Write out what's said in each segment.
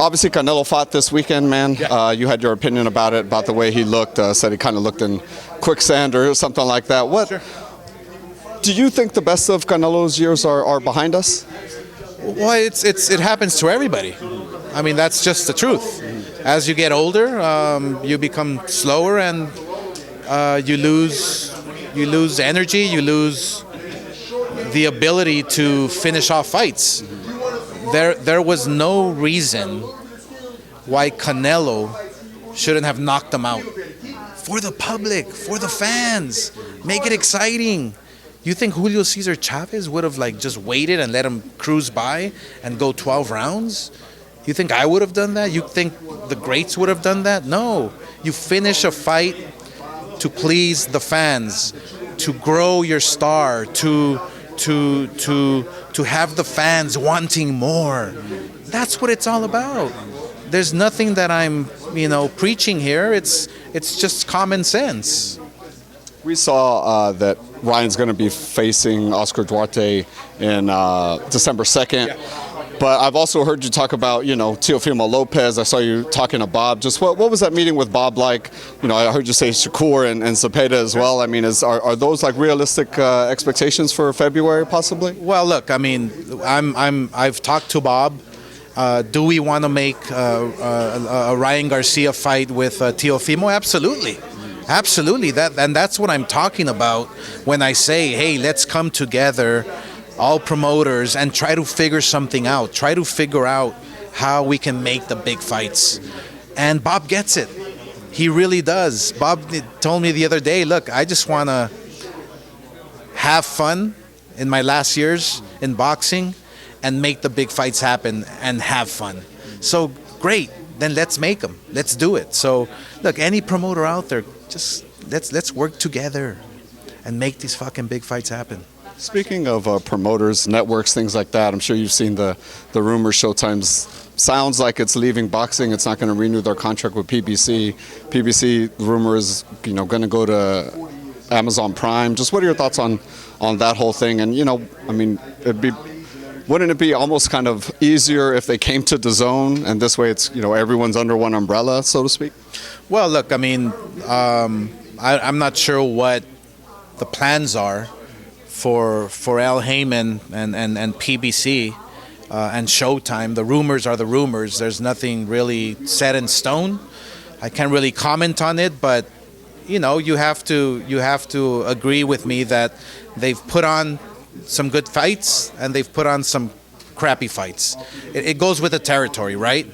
obviously Canelo fought this weekend, man. Yeah. You had your opinion about it, about the way he looked. Said he kind of looked in quicksand or something like that. What Sure. do you think the best of Canelo's years are behind us? Well, it happens to everybody. I mean, that's just the truth. As you get older, you become slower, and you lose energy. You lose the ability to finish off fights. There was no reason why Canelo shouldn't have knocked him out. For the public, for the fans, make it exciting. You think Julio Cesar Chavez would have just waited and let him cruise by and go 12 rounds? You think I would have done that? You think the greats would have done that? No. You finish a fight to please the fans, to grow your star, to have the fans wanting more. That's what it's all about. There's nothing that I'm, preaching here. It's just common sense. We saw that Ryan's going to be facing Oscar Duarte in December 2nd. Yeah. But I've also heard you talk about, Teofimo Lopez. I saw you talking to Bob. Just what was that meeting with Bob like? I heard you say Shakur and Zepeda as well. I mean, are those realistic expectations for February possibly? Well, look, I mean, I've talked to Bob. Do we want to make a Ryan Garcia fight with Teofimo? Absolutely. Absolutely. That's what I'm talking about when I say, hey, let's come together, all promoters, and try to figure something out. Try to figure out how we can make the big fights. And Bob gets it. He really does. Bob told me the other day, look, I just want to have fun in my last years in boxing and make the big fights happen and have fun. So great, then let's make them. Let's do it. So look, any promoter out there, just let's work together and make these fucking big fights happen. Speaking of promoters, networks, things like that, I'm sure you've seen the rumors. Showtime's sounds like it's leaving boxing. It's not going to renew their contract with PBC. PBC, the rumor is, going to go to Amazon Prime. Just what are your thoughts on that whole thing? And, wouldn't it be almost kind of easier if they came to DAZN and this way it's, everyone's under one umbrella, so to speak? Well, look, I mean, I'm not sure what the plans are for Al Heyman and PBC and Showtime. The rumors are the rumors. There's nothing really set in stone. I can't really comment on it, but you have to agree with me that they've put on some good fights and they've put on some crappy fights. It goes with the territory, right?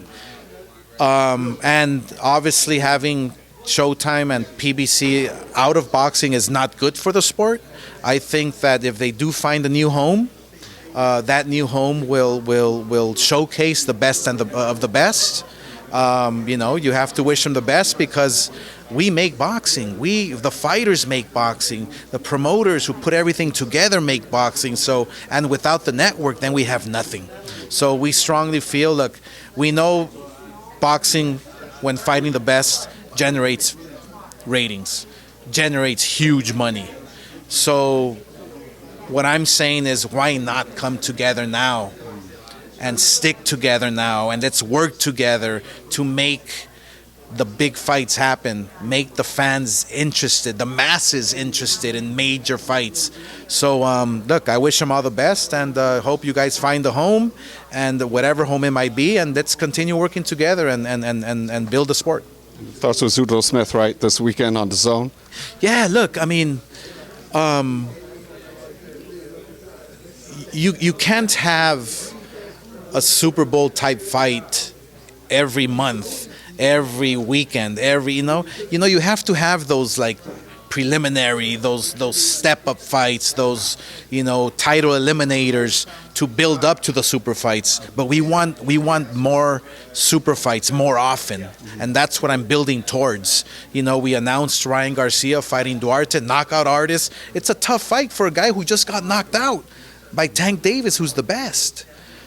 And obviously having Showtime and PBC out of boxing is not good for the sport. I think that if they do find a new home, that new home will showcase the best of the best. You have to wish them the best because we make boxing. The fighters make boxing. The promoters who put everything together make boxing. So, and without the network, then we have nothing. So we strongly feel, look, we know boxing, when fighting the best, generates ratings, generates huge money. So what I'm saying is, why not come together now and stick together now, and let's work together to make the big fights happen, make the fans interested, the masses interested in major fights. So look, I wish them all the best, and hope you guys find a home, and whatever home it might be, and let's continue working together and build the sport. Thoughts with Zudo Smith, right, this weekend on DAZN? Yeah, look, I mean, you can't have a Super Bowl type fight every month, every weekend, you have to have those preliminary, those step up fights, those title eliminators to build up to the super fights. But we want more super fights more often, and that's what I'm building towards. We announced Ryan Garcia fighting Duarte, knockout artist. It's a tough fight for a guy who just got knocked out by Tank Davis, who's the best.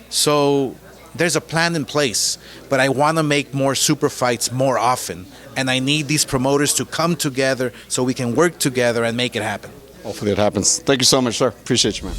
So there's a plan in place, but I want to make more super fights more often, and I need these promoters to come together so we can work together and make it happen. Hopefully it happens. Thank you so much, sir. Appreciate you, man.